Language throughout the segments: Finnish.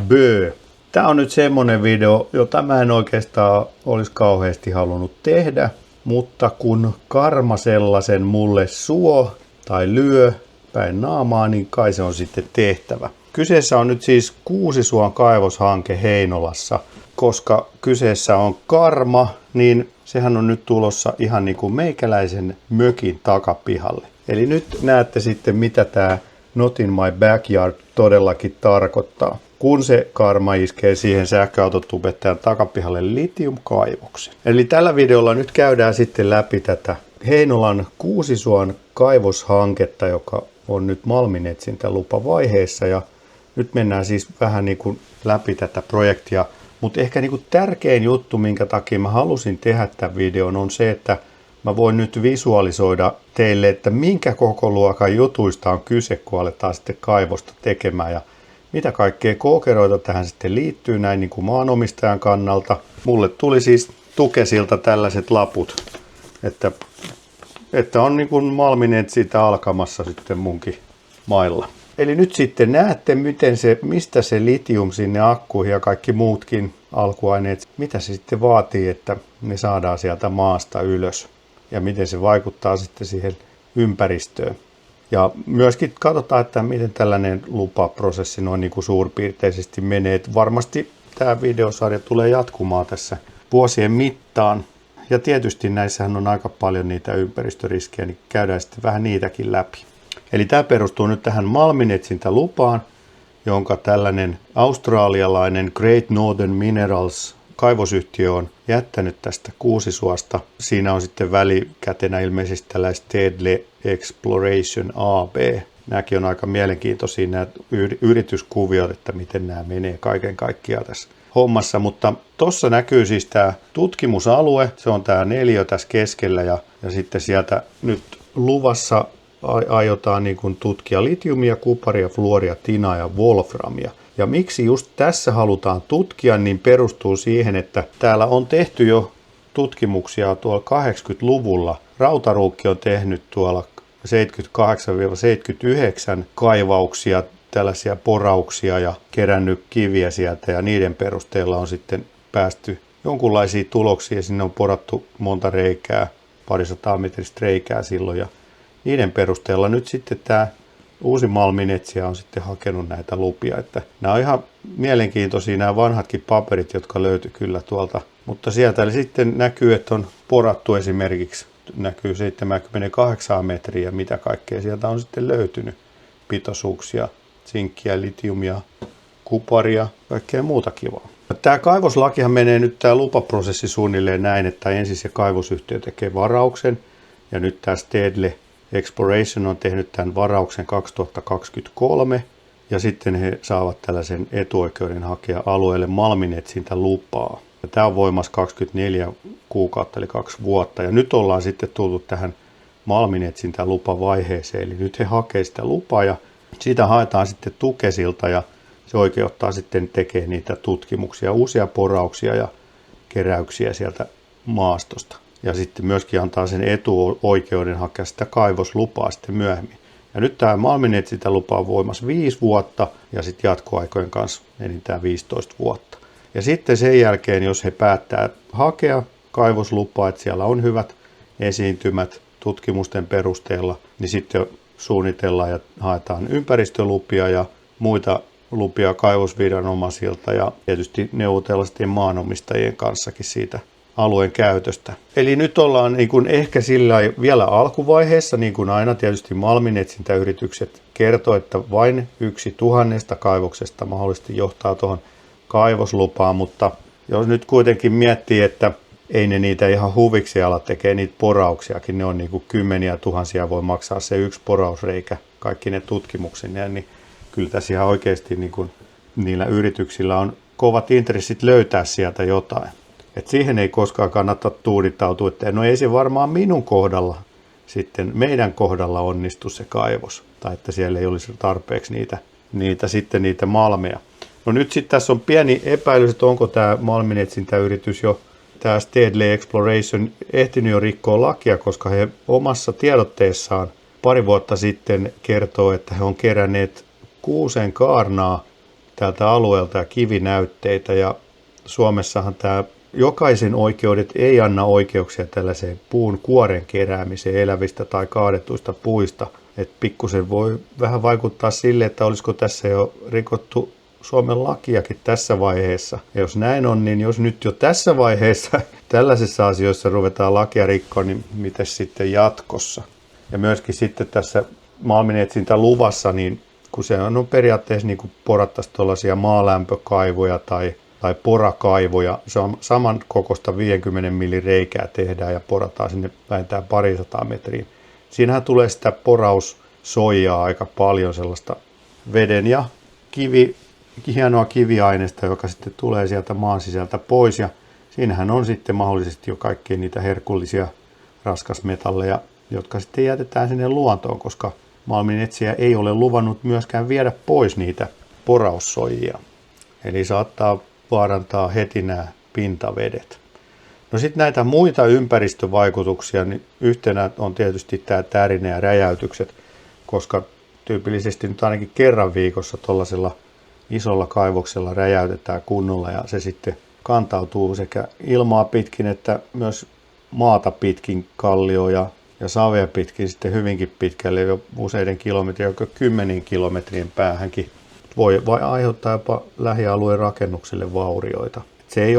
Bö. Tämä on nyt semmonen video, jota mä en oikeastaan olisi kauheasti halunnut tehdä, mutta kun karma sellaisen mulle suo tai lyö päin naamaa, niin kai se on sitten tehtävä. Kyseessä on nyt siis Kuusisuon kaivoshanke Heinolassa, koska kyseessä on karma, niin sehän on nyt tulossa ihan niin kuin meikäläisen mökin takapihalle. Eli nyt näette sitten, mitä tämä Not in my backyard todellakin tarkoittaa, kun se karma iskee siihen sähköautotubettajan takapihalle litiumkaivoksen. Eli tällä videolla nyt käydään sitten läpi tätä Heinolan Kuusisuon kaivoshanketta, joka on nyt malminetsintälupavaiheessa. Ja nyt mennään siis vähän niin kuin läpi tätä projektia. Mutta ehkä niin kuin tärkein juttu, minkä takia mä halusin tehdä tämän videon, on se, että mä voin nyt visualisoida teille, että minkä koko luokan jutuista on kyse, kun aletaan sitten kaivosta tekemään ja mitä kaikkea kookeroita tähän sitten liittyy näin niin kuin maanomistajan kannalta. Mulle tuli siis Tukesilta tällaiset laput, että on niin kuin malminetsintä alkamassa sitten munkin mailla. Eli nyt sitten näette, mistä se litium sinne akkuihin ja kaikki muutkin alkuaineet, mitä se sitten vaatii, että ne saadaan sieltä maasta ylös ja miten se vaikuttaa sitten siihen ympäristöön. Ja myöskin katsotaan, että miten tällainen lupaprosessi noin niin kuin suurpiirteisesti menee. Että varmasti tämä videosarja tulee jatkumaan tässä vuosien mittaan. Ja tietysti näissähän on aika paljon niitä ympäristöriskejä, niin käydään sitten vähän niitäkin läpi. Eli tämä perustuu nyt tähän malminetsintälupaan, jonka tällainen australialainen Great Northern Minerals kaivosyhtiö on jättänyt tästä Kuusisuosta. Siinä on sitten välikätenä ilmeisesti tällaiset Tedle Exploration AB. Nämäkin on aika mielenkiintoisia nämä yrityskuviot, että miten nämä menee kaiken kaikkiaan tässä hommassa. Mutta tuossa näkyy siis tämä tutkimusalue, se on tämä 4 tässä keskellä ja sitten sieltä nyt luvassa aiotaan niin kuin tutkia litiumia, kuparia, fluoria, tinaa ja wolframia. Ja miksi just tässä halutaan tutkia, niin perustuu siihen, että täällä on tehty jo tutkimuksia tuolla 80-luvulla. Rautaruukki on tehnyt tuolla 78-79 kaivauksia, tällaisia porauksia ja kerännyt kiviä sieltä ja niiden perusteella on sitten päästy jonkunlaisia tuloksia. Sinne on porattu monta reikää, parisataa metristä reikää silloin ja niiden perusteella nyt sitten tämä uusi malminetsijä on sitten hakenut näitä lupia. Että nämä on ihan mielenkiintoisia nämä vanhatkin paperit, jotka löytyi kyllä tuolta. Mutta sieltä sitten näkyy, että on porattu esimerkiksi, näkyy 78 metriä, mitä kaikkea sieltä on sitten löytynyt. Pitoisuuksia, sinkkiä, litiumia, kuparia, kaikkea muuta kivaa. Tämä kaivoslakihan menee nyt tämä lupaprosessi suunnilleen näin, että ensin se kaivosyhtiö tekee varauksen ja nyt tämä Stedle Exploration on tehnyt tämän varauksen 2023 ja sitten he saavat tällaisen etuoikeuden hakea alueelle malminetsintälupaa. Ja tämä on voimassa 24 kuukautta eli 2 vuotta ja nyt ollaan sitten tultu tähän malminetsintälupavaiheeseen. Eli nyt he hakee sitä lupaa ja siitä haetaan sitten Tukesilta ja se oikeuttaa sitten tekemään niitä tutkimuksia, uusia porauksia ja keräyksiä sieltä maastosta. Ja sitten myöskin antaa sen etuoikeuden hakea sitä kaivoslupaa sitten myöhemmin. Ja nyt tämä malminetsintälupa on voimassa 5 vuotta ja sitten jatkoaikojen kanssa enintään 15 vuotta. Ja sitten sen jälkeen, jos he päättää hakea kaivoslupaa, että siellä on hyvät esiintymät tutkimusten perusteella, niin sitten suunnitellaan ja haetaan ympäristölupia ja muita lupia kaivosviranomaisilta ja tietysti neuvotellaan sitten maanomistajien kanssakin siitä alueen käytöstä. Eli nyt ollaan niin kuin ehkä sillä vielä alkuvaiheessa, niin kuin aina tietysti malminetsintäyritykset kertoo, että vain 1/1000 kaivoksesta mahdollisesti johtaa tuohon kaivoslupaan, mutta jos nyt kuitenkin miettii, että ei ne niitä ihan huviksi ala tekee niitä porauksiakin, ne on niin kuin kymmeniä tuhansia voi maksaa se yksi porausreikä, kaikki ne tutkimuksineen, niin kyllä tässä ihan oikeasti niin kuin niillä yrityksillä on kovat intressit löytää sieltä jotain. Et siihen ei koskaan kannata tuudittautua, että no ei se varmaan minun kohdalla sitten meidän kohdalla onnistu se kaivos, tai että siellä ei olisi tarpeeksi niitä malmeja. No nyt sitten tässä on pieni epäilys, että onko tämä malminetsintäyritys jo, tämä Stedle Exploration, ehtinyt jo rikkoa lakia, koska he omassa tiedotteessaan pari vuotta sitten kertoo, että he on keränneet kuusen kaarnaa tältä alueelta ja kivinäytteitä. Ja Suomessahan tämä jokaisen oikeudet ei anna oikeuksia tällaiseen puun kuoren keräämiseen elävistä tai kaadetuista puista. Että pikkusen voi vähän vaikuttaa sille, että olisiko tässä jo rikottu Suomen lakiakin tässä vaiheessa. Ja jos näin on, niin jos nyt jo tässä vaiheessa tällaisissa asioissa ruvetaan lakia rikkoa, niin miten sitten jatkossa? Ja myöskin sitten tässä malminetsintäluvassa, niin kun se on periaatteessa niin kuin porattaisiin tuollaisia maalämpökaivoja tai porakaivoja, se on saman kokoista 50 millin reikää tehdään ja porataan sinne vähintään 200 metriä. Siinähän tulee sitä poraussoijaa aika paljon, sellaista veden ja hienoa kiviaineesta, joka sitten tulee sieltä maan sisältä pois. Ja siinähän on sitten mahdollisesti jo kaikkia niitä herkullisia raskasmetalleja, jotka sitten jätetään sinne luontoon, koska malminetsijä ei ole luvannut myöskään viedä pois niitä poraussoijia. Eli saattaa vaarantaa heti nämä pintavedet. No sitten näitä muita ympäristövaikutuksia, niin yhtenä on tietysti tämä tärinä ja räjäytykset, koska tyypillisesti nyt ainakin kerran viikossa tuollaisella isolla kaivoksella räjäytetään kunnolla ja se sitten kantautuu sekä ilmaa pitkin että myös maata pitkin, kallioja ja savea pitkin sitten hyvinkin pitkälle, jo useiden kilometrien, joka 10 kilometrien päähänkin voi aiheuttaa jopa lähialueen rakennukselle vaurioita. Se ei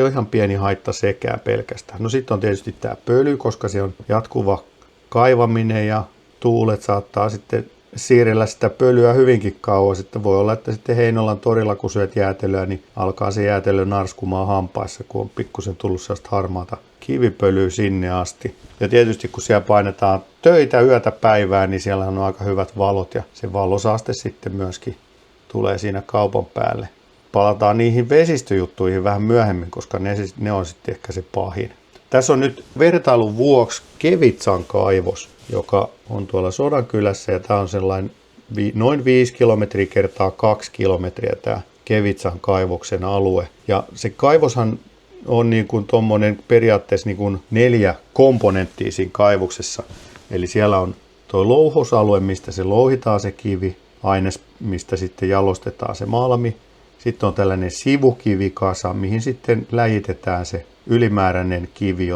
ole ihan pieni haitta sekään pelkästään. No sitten on tietysti tämä pöly, koska se on jatkuva kaivaminen ja tuulet saattaa sitten siirrellä sitä pölyä hyvinkin kauan. Sitten voi olla, että sitten Heinolan torilla, kun syöt jäätelöä, niin alkaa se jäätelö narskumaan hampaissa, kun on pikkusen tullut sellaista harmaata kivipölyä sinne asti. Ja tietysti kun siellä painetaan töitä yötä päivää, niin siellä on aika hyvät valot ja se valosaaste sitten myöskin tulee siinä kaupan päälle. Palataan niihin vesistöjuttuihin vähän myöhemmin, koska ne on sitten ehkä se pahin. Tässä on nyt vertailun vuoksi Kevitsan kaivos, joka on tuolla Sodankylässä ja tämä on sellainen noin 5 kilometriä kertaa 2 kilometriä tämä Kevitsan kaivoksen alue. Ja se kaivoshan on niin kuin tommonen periaatteessa niin kuin 4 komponenttia siinä kaivoksessa. Eli siellä on tuo louhosalue, mistä se louhitaan se kivi, aines, mistä sitten jalostetaan se malmi. Sitten on tällainen sivukivikasa, mihin sitten läjitetään se ylimääräinen kivi,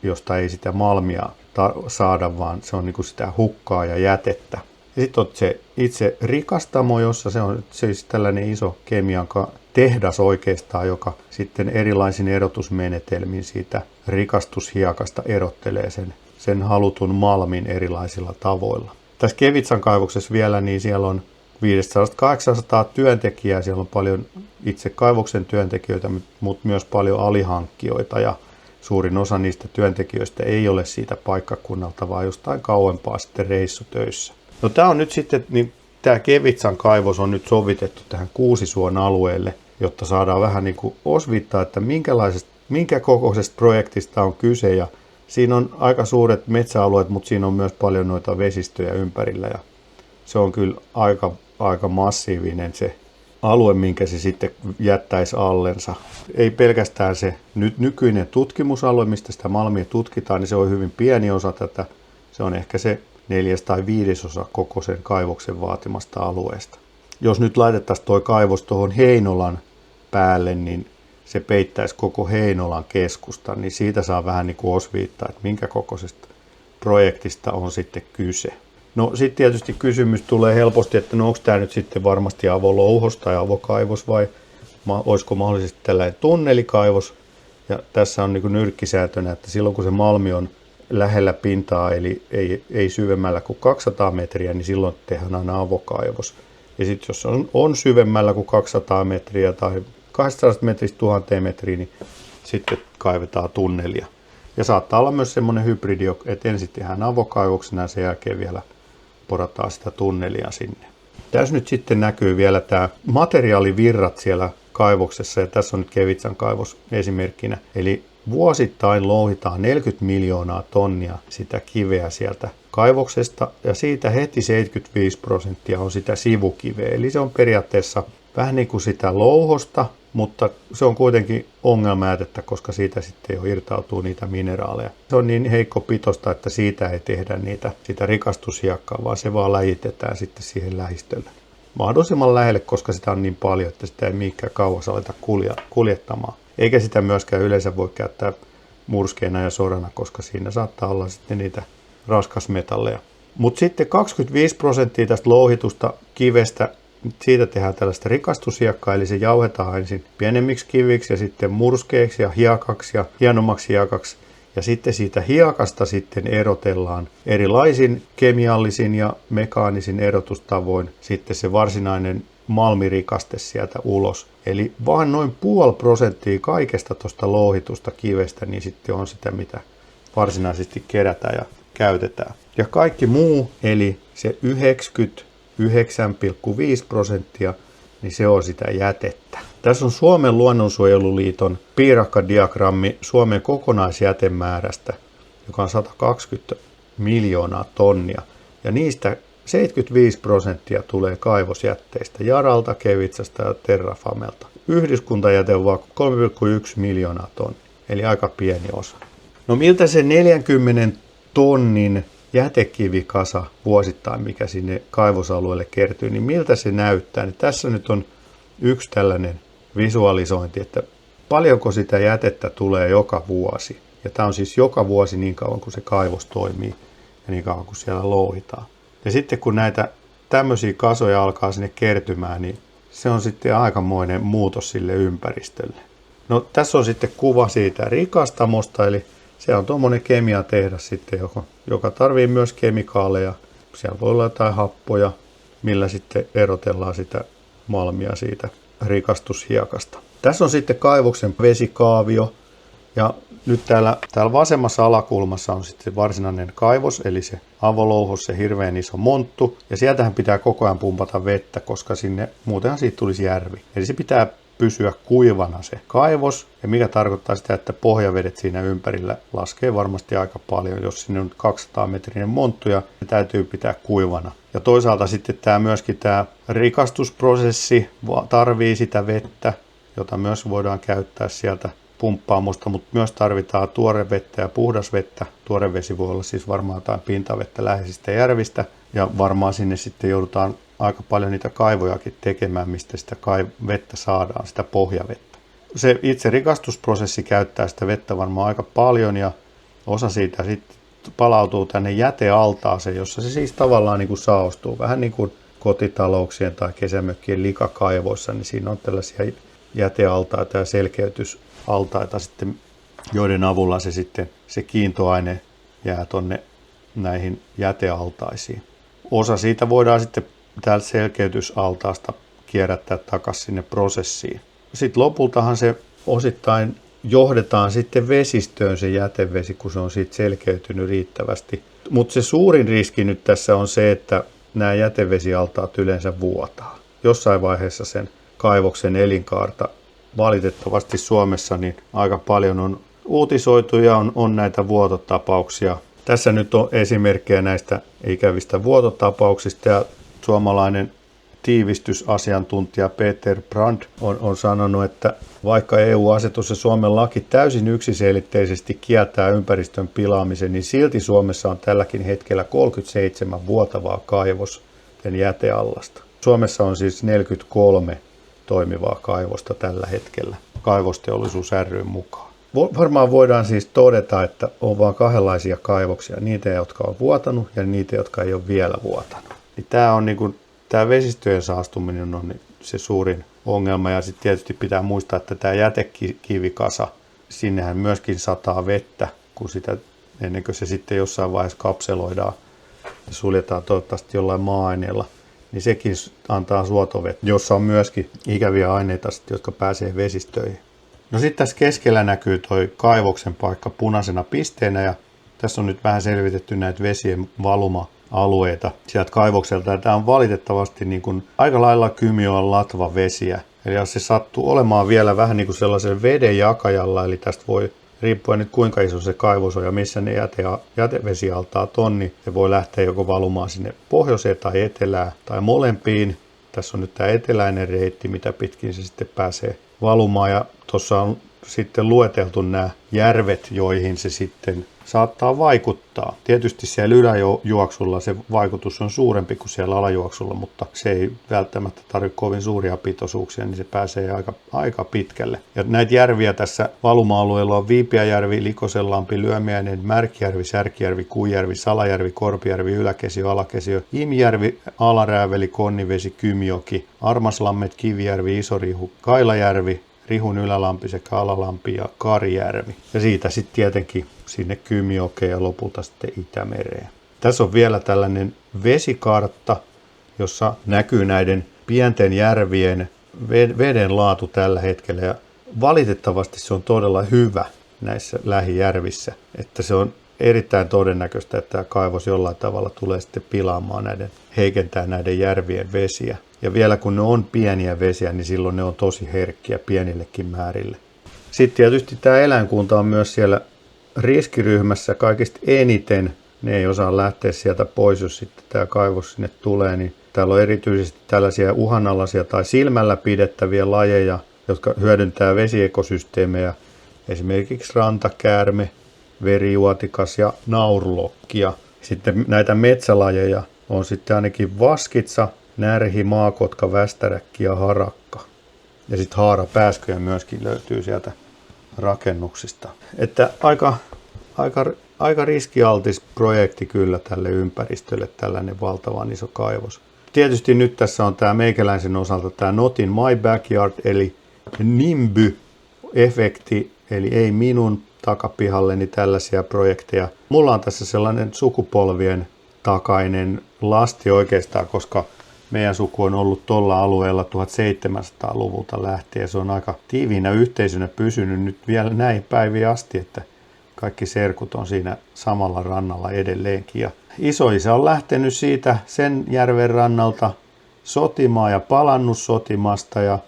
josta ei sitä malmia saada, vaan se on niin kuin sitä hukkaa ja jätettä. Ja sitten on se itse rikastamo, jossa se on siis tällainen iso kemian tehdas oikeastaan, joka sitten erilaisin erotusmenetelmin siitä rikastushiekasta erottelee sen halutun malmin erilaisilla tavoilla. Tässä Kevitsan kaivoksessa vielä, niin siellä on 500-800 työntekijää, siellä on paljon itse kaivoksen työntekijöitä, mutta myös paljon alihankkijoita ja suurin osa niistä työntekijöistä ei ole siitä paikkakunnalta, vaan jostain kauempaa sitten reissutöissä. No tämä on nyt sitten, niin tämä Kevitsan kaivos on nyt sovitettu tähän Kuusisuon alueelle, jotta saadaan vähän niin kuin osviittaa, että minkä kokoisesta projektista on kyse. Ja siinä on aika suuret metsäalueet, mutta siinä on myös paljon noita vesistöjä ympärillä ja se on kyllä aika massiivinen se alue, minkä se sitten jättäisi allensa. Ei pelkästään se nykyinen tutkimusalue, mistä sitä malmia tutkitaan, niin se on hyvin pieni osa tätä. Se on ehkä se 4. tai 5. osa koko sen kaivoksen vaatimasta alueesta. Jos nyt laitettaisiin tuo kaivos tuohon Heinolan päälle, niin se peittäisi koko Heinolan keskustan, niin siitä saa vähän niin kuin osviittaa, että minkä kokoisesta projektista on sitten kyse. No sitten tietysti kysymys tulee helposti, että no onko tämä nyt sitten varmasti avolouhos tai avokaivos vai olisiko mahdollisesti tällainen tunnelikaivos. Ja tässä on niin kuin nyrkkisäätönä, että silloin kun se malmi on lähellä pintaa, eli ei syvemmällä kuin 200 metriä, niin silloin tehdään aina avokaivos. Ja sitten jos on syvemmällä kuin 200 metriä tai 200 metristä 1000 metriä, niin sitten kaivetaan tunnelia. Ja saattaa olla myös semmoinen hybridi, että ensin tehdään avokaivoksena ja sen jälkeen vielä porataan sitä tunnelia sinne. Tässä nyt sitten näkyy vielä tämä materiaalivirrat siellä kaivoksessa ja tässä on nyt Kevitsan kaivos esimerkkinä. Eli vuosittain louhitaan 40 miljoonaa tonnia sitä kiveä sieltä kaivoksesta ja siitä heti 75% on sitä sivukiveä. Eli se on periaatteessa vähän niin kuin sitä louhosta, mutta se on kuitenkin ongelmajätettä, koska siitä sitten jo irtautuu niitä mineraaleja. Se on niin heikko pitoista, että siitä ei tehdä sitä rikastushiekkaa, vaan se vaan läjitetään sitten siihen lähistölle. mahdollisimman lähelle, koska sitä on niin paljon, että sitä ei mihinkään kauas aleta kuljettamaan. Eikä sitä myöskään yleensä voi käyttää murskeena ja sorana, koska siinä saattaa olla sitten niitä raskasmetalleja. Mutta sitten 25% tästä louhitusta kivestä, siitä tehdään tällaista rikastushiekkaa, eli se jauhetaan ensin pienemmiksi kiviksi ja sitten murskeiksi ja hiekaksi ja hienommaksi hiekaksi. Ja sitten siitä hiekasta sitten erotellaan erilaisin kemiallisin ja mekaanisin erotustavoin sitten se varsinainen malmirikaste sieltä ulos. Eli vaan noin 0,5% kaikesta tuosta louhitusta kivestä, niin sitten on sitä, mitä varsinaisesti kerätään ja käytetään. Ja kaikki muu, eli se 99,5%, niin se on sitä jätettä. Tässä on Suomen luonnonsuojeluliiton piirakkadiagrammi Suomen kokonaisjätemäärästä, joka on 120 miljoonaa tonnia. Ja niistä 75% tulee kaivosjätteistä, Yaralta, Kevitsasta ja Terrafamelta. Yhdyskuntajäte on vain 3,1 miljoonaa tonnia, eli aika pieni osa. No miltä se 40 tonnin jätekivikasa vuosittain, mikä sinne kaivosalueelle kertyy, niin miltä se näyttää? Niin tässä nyt on yksi tällainen visualisointi, että paljonko sitä jätettä tulee joka vuosi. Ja tämä on siis joka vuosi niin kauan kuin se kaivos toimii ja niin kauan kuin siellä louhitaan. Ja sitten kun näitä tämmöisiä kasoja alkaa sinne kertymään, niin se on sitten aikamoinen muutos sille ympäristölle. No tässä on sitten kuva siitä rikastamosta, eli se on tuommoinen kemiatehdas sitten, joka tarvii myös kemikaaleja. Siellä voi olla jotain happoja, millä sitten erotellaan sitä malmia siitä rikastushiekasta. Tässä on sitten kaivoksen vesikaavio. Ja nyt täällä vasemmassa alakulmassa on sitten varsinainen kaivos, eli se avolouhos, se hirveän iso monttu. Ja sieltähän pitää koko ajan pumpata vettä, koska muutenhan siitä tulisi järvi. Eli se pitää pysyä kuivana se kaivos, ja mikä tarkoittaa sitä, että pohjavedet siinä ympärillä laskee varmasti aika paljon. Jos sinne on 200-metrinen monttu, ja se täytyy pitää kuivana. Ja toisaalta sitten myöskin tämä rikastusprosessi tarvii sitä vettä, jota myös voidaan käyttää sieltä pumppaamosta, mutta myös tarvitaan tuorevettä ja puhdasvettä. Tuorevesi voi olla siis varmaan jotain pintavettä läheisistä järvistä, ja varmaan sinne sitten joudutaan aika paljon niitä kaivojakin tekemään, mistä sitä vettä saadaan, sitä pohjavettä. Se itse rikastusprosessi käyttää sitä vettä varmaan aika paljon, ja osa siitä sitten palautuu tänne jätealtaaseen, jossa se siis tavallaan niin kuin saostuu. Vähän niin kuin kotitalouksien tai kesämökkien likakaivoissa, niin siinä on tällaisia jätealtaita ja selkeytysaltaita sitten, joiden avulla se kiintoaine jää tonne näihin jätealtaisiin. Osa siitä voidaan sitten täältä selkeytysaltaasta kierrättää takaisin sinne prosessiin. Sitten lopultahan se osittain johdetaan sitten vesistöön se jätevesi, kun se on siitä selkeytynyt riittävästi. Mutta se suurin riski nyt tässä on se, että nämä jätevesialtaat yleensä vuotaa. Jossain vaiheessa sen kaivoksen elinkaarta valitettavasti Suomessa niin aika paljon on uutisoitu ja on näitä vuototapauksia. Tässä nyt on esimerkkejä näistä ikävistä vuototapauksista, ja suomalainen tiivistysasiantuntija Peter Brand on sanonut, että vaikka EU-asetus ja Suomen laki täysin yksiselitteisesti kieltää ympäristön pilaamisen, niin silti Suomessa on tälläkin hetkellä 37 vuotavaa kaivosten jäteallasta. Suomessa on siis 43 toimivaa kaivosta tällä hetkellä Kaivosteollisuus ryn mukaan. Varmaan voidaan siis todeta, että on vain kahdenlaisia kaivoksia, niitä, jotka on vuotanut ja niitä, jotka ei ole vielä vuotanut. Tämä vesistöjen saastuminen on se suurin ongelma, ja sitten tietysti pitää muistaa, että tämä jätekivikasa, sinnehän myöskin sataa vettä, kun ennen kuin se sitten jossain vaiheessa kapseloidaan ja suljetaan toivottavasti jollain maa-aineella, niin sekin antaa suotovettä, jossa on myöskin ikäviä aineita, jotka pääsee vesistöihin. No sitten tässä keskellä näkyy toi kaivoksen paikka punaisena pisteenä, ja tässä on nyt vähän selvitetty näitä vesien valuma-alueita sieltä kaivokselta. Ja tämä on valitettavasti niin kuin aika lailla Kymijoen latvavesiä. Eli jos se sattuu olemaan vielä vähän niin kuin sellaisen veden jakajalla, eli tästä voi, riippuen nyt kuinka iso se kaivos on ja missä ne jätevesialtaat on, niin se voi lähteä joko valumaan sinne pohjoiseen tai etelään tai molempiin. Tässä on nyt tämä eteläinen reitti, mitä pitkin se sitten pääsee valumaan, ja tuossa on sitten lueteltu nämä järvet, joihin se sitten saattaa vaikuttaa. Tietysti siellä yläjuoksulla se vaikutus on suurempi kuin siellä alajuoksulla, mutta se ei välttämättä tarvitse kovin suuria pitoisuuksia, niin se pääsee aika pitkälle. Ja näitä järviä tässä valuma-alueella on Viipiäjärvi, Likosenlampi, Lyömiäinen, Märkijärvi, Särkijärvi, Kuijärvi, Salajärvi, Korpijärvi, Yläkesio, Alakesio, Imijärvi, Alarääveli, Konnivesi, Kymjoki, Armaslammet, Kivijärvi, Isoriihu, Kailajärvi, Rihun Ylälampi sekä Alalampi ja Karijärvi. Ja siitä sitten tietenkin sinne Kymjokeen ja lopulta sitten Itämereen. Tässä on vielä tällainen vesikartta, jossa näkyy näiden pienten järvien veden laatu tällä hetkellä. Ja valitettavasti se on todella hyvä näissä lähijärvissä. Että se on erittäin todennäköistä, että tämä kaivos jollain tavalla tulee sitten pilaamaan heikentää näiden järvien vesiä. Ja vielä kun ne on pieniä vesiä, niin silloin ne on tosi herkkiä pienillekin määrille. Sitten tietysti tämä eläinkunta on myös siellä riskiryhmässä kaikista eniten. Ne ei osaa lähteä sieltä pois, jos sitten tämä kaivos sinne tulee. Niin täällä on erityisesti tällaisia uhanalaisia tai silmällä pidettäviä lajeja, jotka hyödyntää vesiekosysteemejä. Esimerkiksi rantakäärme, verijuotikas ja naurulokkia. Sitten näitä metsälajeja on sitten ainakin vaskitsa, närhi, maakotka, västäräkki ja harakka. Ja sitten haarapääskyjä myöskin löytyy sieltä rakennuksista. Että aika riskialtis projekti kyllä tälle ympäristölle, tällainen valtavan iso kaivos. Tietysti nyt tässä on tämä meikäläisen osalta tämä Not in my backyard, eli NIMBY-efekti, eli ei minun takapihalleni tällaisia projekteja. Mulla on tässä sellainen sukupolvien takainen lasti oikeastaan, koska meidän suku on ollut tuolla alueella 1700-luvulta lähtien. Se on aika tiiviinä yhteisönä pysynyt nyt vielä näin päiviin asti, että kaikki serkut on siinä samalla rannalla edelleenkin. Ja isoisä on lähtenyt siitä sen järven rannalta sotimaan ja palannut sotimasta. Ja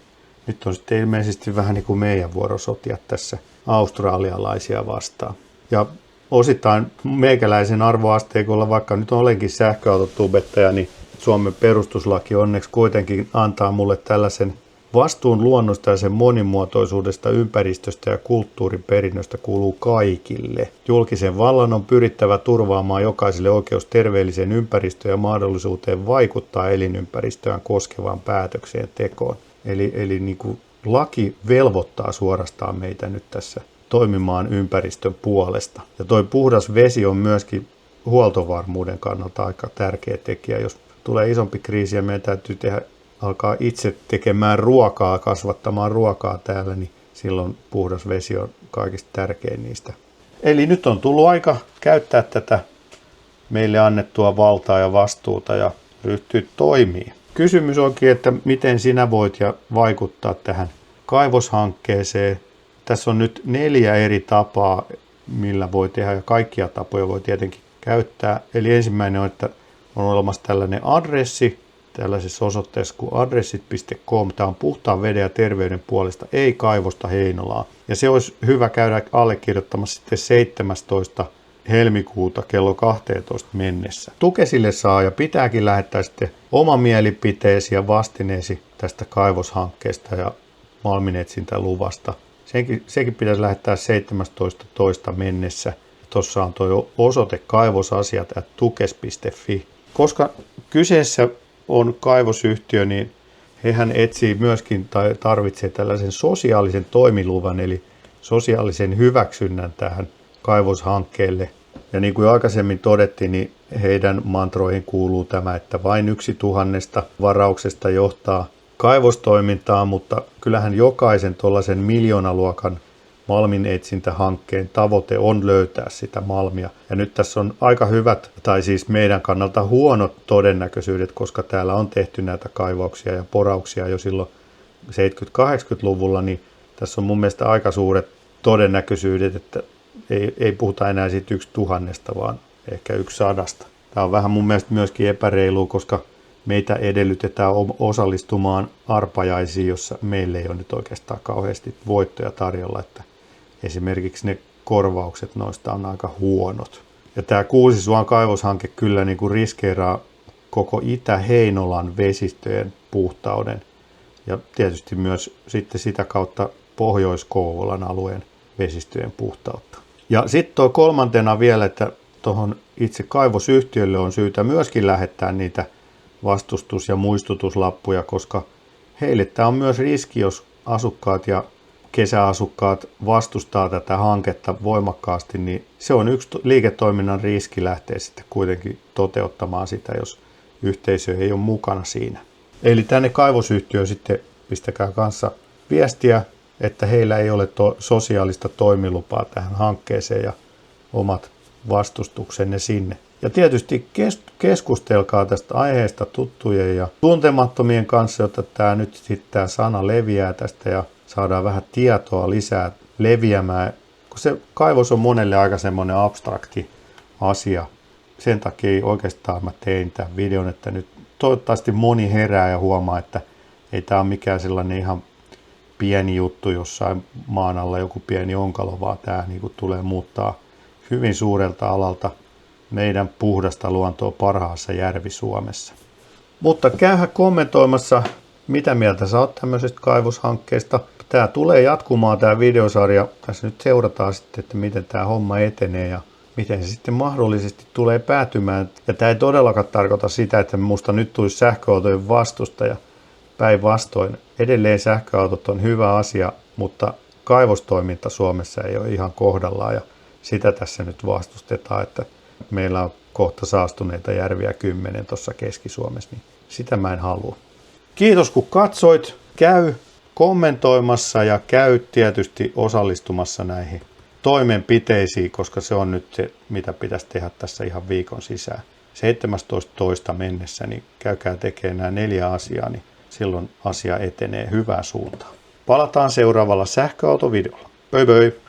nyt on sitten ilmeisesti vähän niin kuin meidän vuoro sotia tässä australialaisia vastaan. Ja osittain meikäläisen arvoasteikolla, vaikka nyt olenkin sähköautotubettaja, niin Suomen perustuslaki onneksi kuitenkin antaa mulle tällaisen vastuun luonnosta ja sen monimuotoisuudesta, ympäristöstä ja kulttuuriperinnöstä kuuluu kaikille. Julkisen vallan on pyrittävä turvaamaan jokaiselle oikeus terveelliseen ympäristöön ja mahdollisuuteen vaikuttaa elinympäristöään koskevaan päätökseen tekoon. Eli niin kuin laki velvoittaa suorastaan meitä nyt tässä toimimaan ympäristön puolesta. Ja toi puhdas vesi on myöskin huoltovarmuuden kannalta aika tärkeä tekijä. Jos tulee isompi kriisi ja meidän täytyy alkaa itse tekemään ruokaa, kasvattamaan ruokaa täällä, niin silloin puhdas vesi on kaikista tärkein niistä. Eli nyt on tullut aika käyttää tätä meille annettua valtaa ja vastuuta ja ryhtyä toimiin. Kysymys onkin, että miten sinä voit vaikuttaa tähän kaivoshankkeeseen. Tässä on nyt 4 eri tapaa, millä voi tehdä, ja kaikkia tapoja voi tietenkin käyttää. Eli ensimmäinen on, että on olemassa tällainen adressi, tällaisessa osoitteessa kuin adressit.com. Tämä on puhtaan veden ja terveyden puolesta, ei kaivosta Heinolaan. Ja se olisi hyvä käydä allekirjoittamassa sitten 17. helmikuuta kello 12 mennessä. Tukesille saa ja pitääkin lähettää sitten oma mielipiteesi ja vastineesi tästä kaivoshankkeesta ja malminetsintäluvasta. Sekin pitäisi lähettää 17.2. mennessä. Tuossa on tuo osoite kaivosasiat@tukes.fi. Koska kyseessä on kaivosyhtiö, niin hehän etsii myöskin tai tarvitsee tällaisen sosiaalisen toimiluvan, eli sosiaalisen hyväksynnän tähän kaivoshankkeelle. Ja niin kuin aikaisemmin todettiin, niin heidän mantroihin kuuluu tämä, että vain 1,000 varauksesta johtaa kaivostoimintaa, mutta kyllähän jokaisen tuollaisen miljoonaluokan malminetsintähankkeen tavoite on löytää sitä malmia. Ja nyt tässä on aika hyvät, tai siis meidän kannalta huonot todennäköisyydet, koska täällä on tehty näitä kaivauksia ja porauksia jo silloin 70-80-luvulla, niin tässä on mun mielestä aika suuret todennäköisyydet, että ei puhuta enää siitä 1,000, vaan ehkä 100. Tämä on vähän mun mielestä myöskin epäreilua, koska meitä edellytetään osallistumaan arpajaisiin, jossa meille ei ole nyt oikeastaan kauheasti voittoja tarjolla, että esimerkiksi ne korvaukset noista on aika huonot. Ja tämä Kuusisuon kaivoshanke kyllä niin kuin riskeeraa koko Itä-Heinolan vesistöjen puhtauden ja tietysti myös sitten sitä kautta Pohjois-Kouvolan alueen vesistöjen puhtautta. Ja sitten tuo kolmantena vielä, että tuohon itse kaivosyhtiölle on syytä myöskin lähettää niitä vastustus- ja muistutuslappuja, koska heille tämä on myös riski, jos asukkaat ja kesäasukkaat vastustaa tätä hanketta voimakkaasti, niin se on yksi liiketoiminnan riski lähteä sitten kuitenkin toteuttamaan sitä, jos yhteisö ei ole mukana siinä. Eli tänne kaivosyhtiöön sitten pistäkää kanssa viestiä, että heillä ei ole sosiaalista toimilupaa tähän hankkeeseen ja omat vastustuksenne sinne. Ja tietysti keskustelkaa tästä aiheesta tuttujen ja tuntemattomien kanssa, jotta tämä sana leviää tästä ja saadaan vähän tietoa lisää leviämään. Kun se kaivos on monelle aika semmoinen abstrakti asia. Sen takia ei oikeastaan mä tein tämän videon, että nyt toivottavasti moni herää ja huomaa, että ei tämä ole mikään sellainen ihan pieni juttu jossain maan alla, joku pieni onkalo, vaan tämä niin kuin tulee muuttaa hyvin suurelta alalta meidän puhdasta luontoa parhaassa Järvi-Suomessa. Mutta käyhän kommentoimassa, mitä mieltä sä oot tämmöisestä kaivoshankkeesta. Tämä tulee jatkumaan tämä videosarja. Tässä nyt seurataan sitten, että miten tämä homma etenee ja miten se sitten mahdollisesti tulee päätymään. Ja tämä ei todellakaan tarkoita sitä, että musta nyt tulisi sähköautojen vastustaja. Päinvastoin. Edelleen sähköautot on hyvä asia, mutta kaivostoiminta Suomessa ei ole ihan kohdallaan ja sitä tässä nyt vastustetaan, että meillä on kohta saastuneita järviä 10 tuossa Keski-Suomessa, niin sitä mä en halua. Kiitos kun katsoit. Käy kommentoimassa ja käy tietysti osallistumassa näihin toimenpiteisiin, koska se on nyt se, mitä pitäisi tehdä tässä ihan viikon sisään. 17.2. mennessä, niin käykää tekemään nämä 4 asiaa, niin silloin asia etenee hyvään suuntaan. Palataan seuraavalla sähköautovideolla. Pöi pöi!